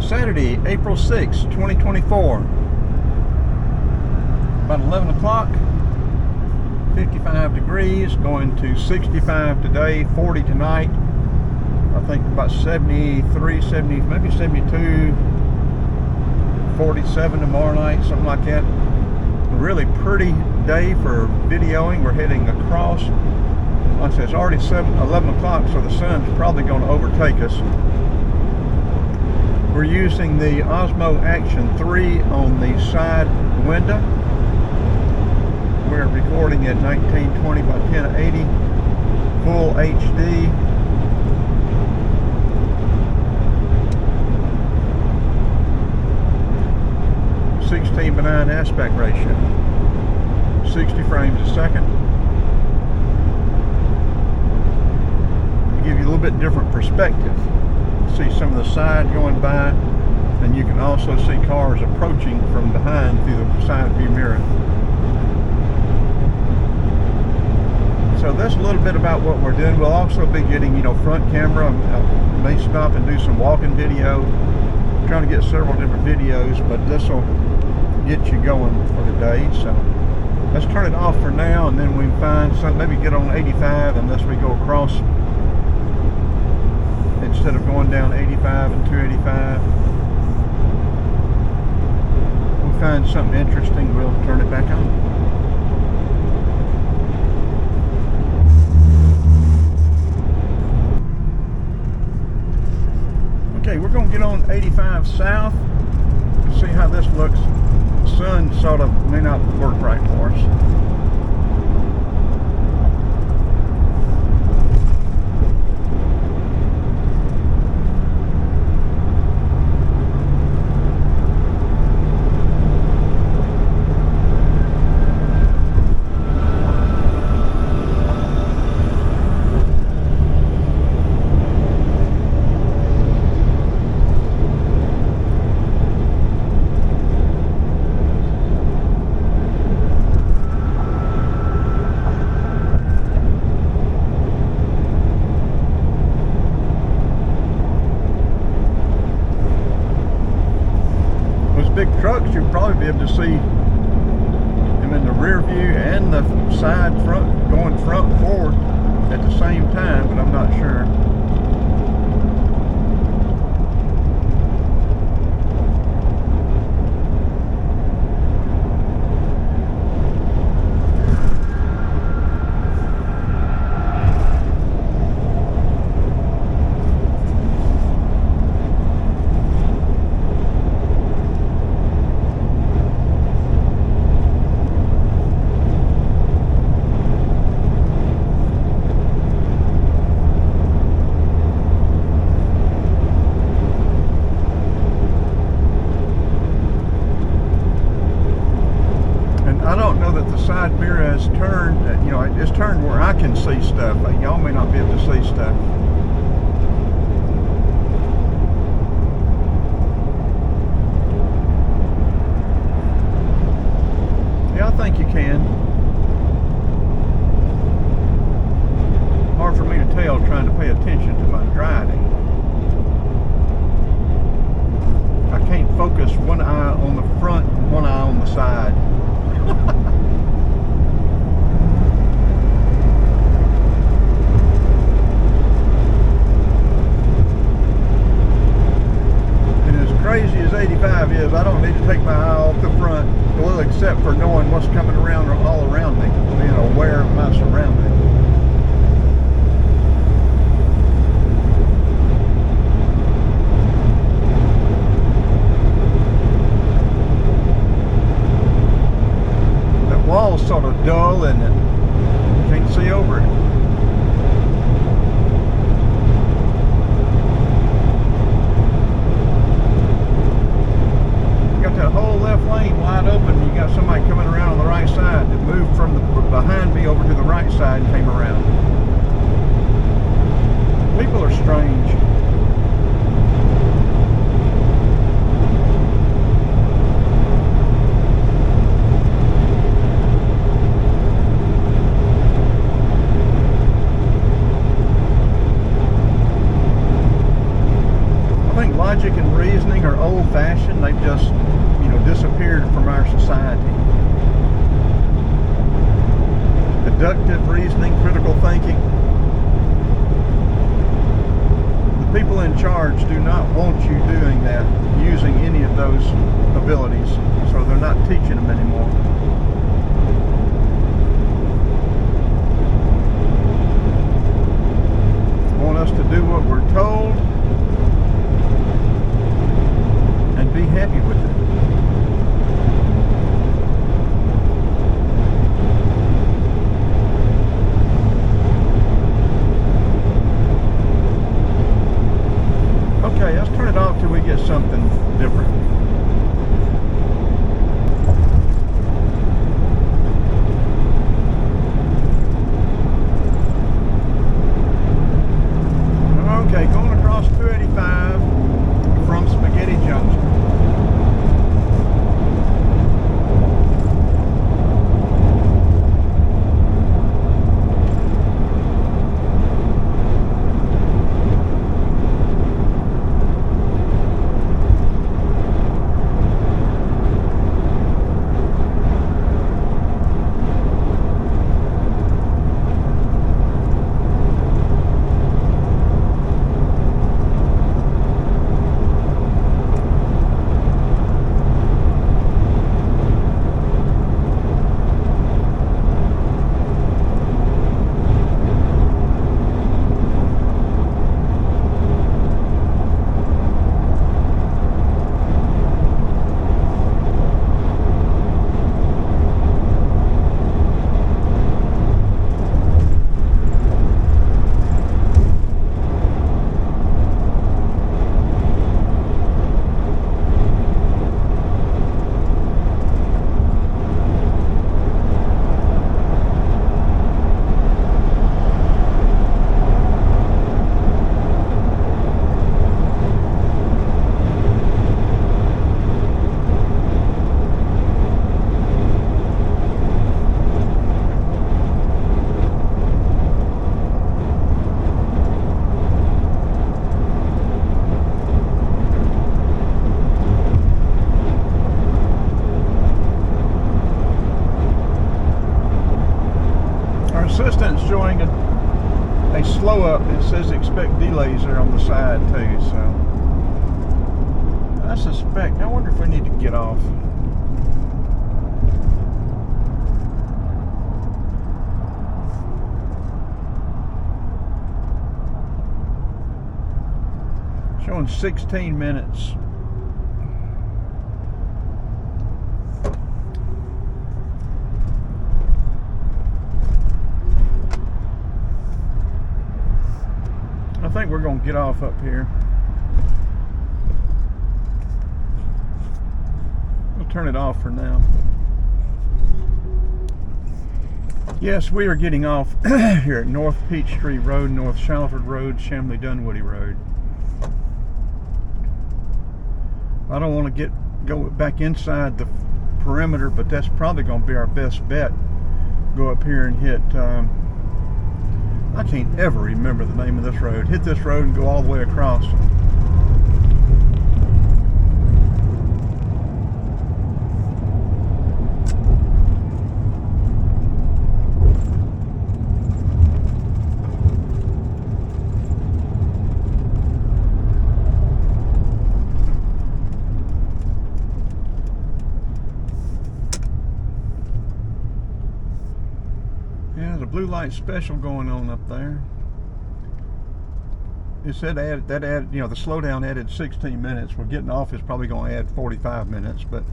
Saturday, April 6, 2024. About 11 o'clock, 55 degrees, going to 65 today, 40 tonight. I think about 73, 70, maybe 72, 47 tomorrow night, something like that. A really pretty day for videoing. We're heading across. Like I said, it's already 11 o'clock, so the sun's probably going to overtake us. We're using the Osmo Action 3 on the side window. We're recording at 1920 by 1080, full HD. (16:9) aspect ratio, 60 frames a second. To give you a little bit different perspective. See some of the side going by, and you can also see cars approaching from behind through the side view mirror. So that's a little bit about what we're doing. We'll also be getting, front camera. I may stop and do some walking video. I'm trying to get several different videos, but this will get you going for the day. So let's turn it off for now, and then we can find some, maybe get on 85 unless we go across. Instead of going down 85 and 285, we'll find something interesting, we'll turn it back on. Okay, we're going to get on 85 south, see how this looks. The sun sort of may not work right for us. Big trucks, you'll probably be able to see them in the rear view and the side front, going front and forward at the same time, but I'm not sure. Side mirror has turned, it's turned where I can see stuff. Y'all may not be able to see stuff. Yeah, I think you can. Hard for me to tell trying to pay attention to my driving. I can't focus one eye on the front and one eye on the side. Crazy as 85 is, I don't need to take my eye off the front, well, except for knowing what's coming around or all around me, being aware of my surroundings. That wall's sort of dull and you can't see over it. That whole left lane wide open. You got somebody coming around on the right side that moved from behind me over to the right side and came around. People are strange. logic and reasoning are deductive reasoning, critical thinking. The people in charge do not want you doing that, using any of those abilities, so they're not teaching them anymore. Want us to do what we're told and be happy with it. Okay, let's turn it off till we get something different. Okay, going across 285 from Spaghetti Junction. Assistant's showing a slow up. It says expect delays there on the side too, so I wonder if we need to get off. Showing 16 minutes. I think we're going to get off up here. We'll turn it off for now. Yes, we are getting off here at North Peachtree Road, North Shalford Road, Shamley Dunwoody Road. I don't want to go back inside the perimeter, but that's probably going to be our best bet. Go up here and hit I can't ever remember the name of this road. Hit this road and go all the way across. Yeah, the blue light special going on up there. It said that added, you know, the slowdown added 16 minutes. We're getting off is probably going to add 45 minutes, but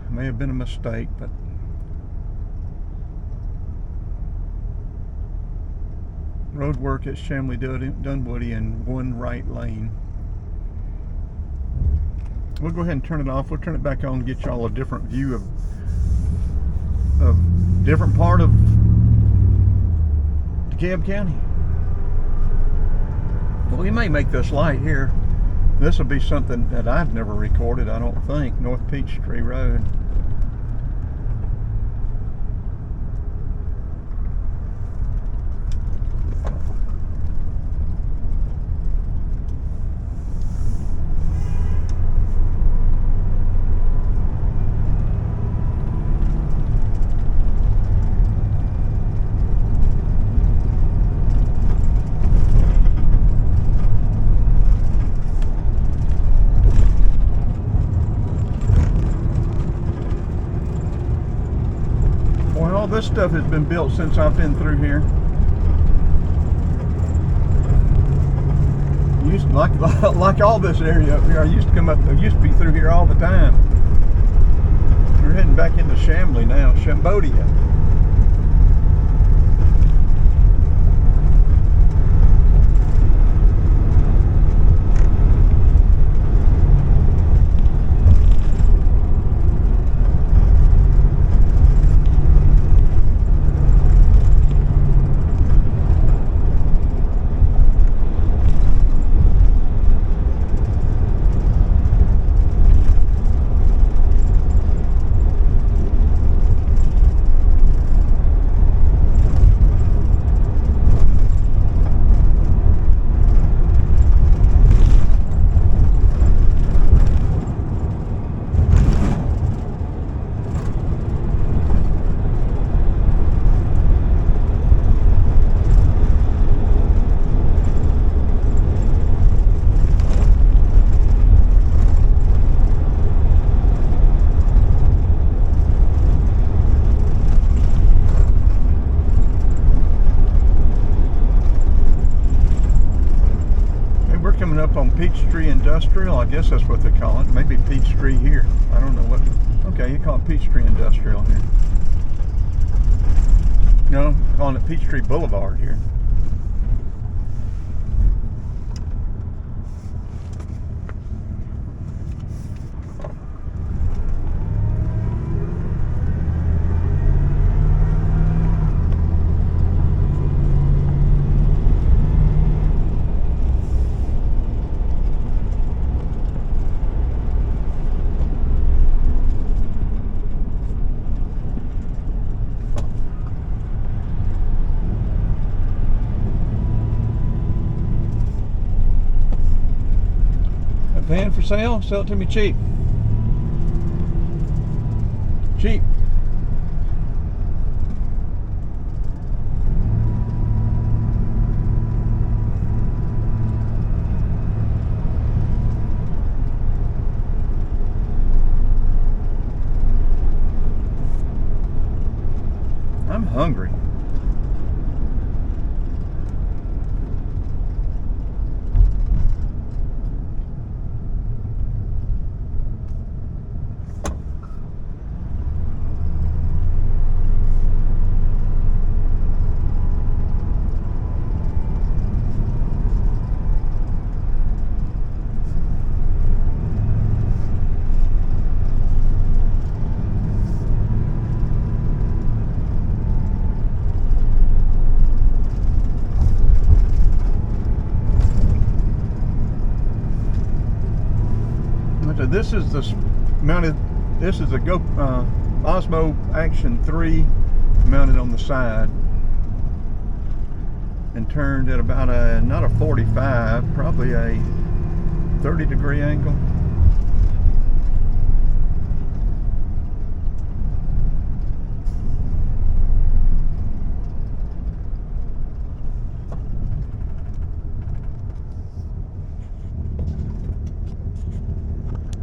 it may have been a mistake, but road work at Shamley Dunwoody in one right lane. We'll go ahead and turn it off. We'll turn it back on and get y'all a different view of different part of DeKalb County. Well, we may make this light here. This will be something that I've never recorded, I don't think. North Peachtree Road. Boy, all this stuff has been built since I've been through here. Like all this area up here, I used to be through here all the time. We're heading back into Chambly now, Cambodia. Up on Peachtree Industrial, I guess that's what they call it. Maybe Peachtree here. I don't know what. Okay, you call it Peachtree Industrial here. No, calling it Peachtree Boulevard here. Van for sale? Sell it to me cheap. Cheap. I'm hungry. This is the mounted. This is a Osmo Action 3 mounted on the side and turned at about not a 45, probably a 30-degree angle.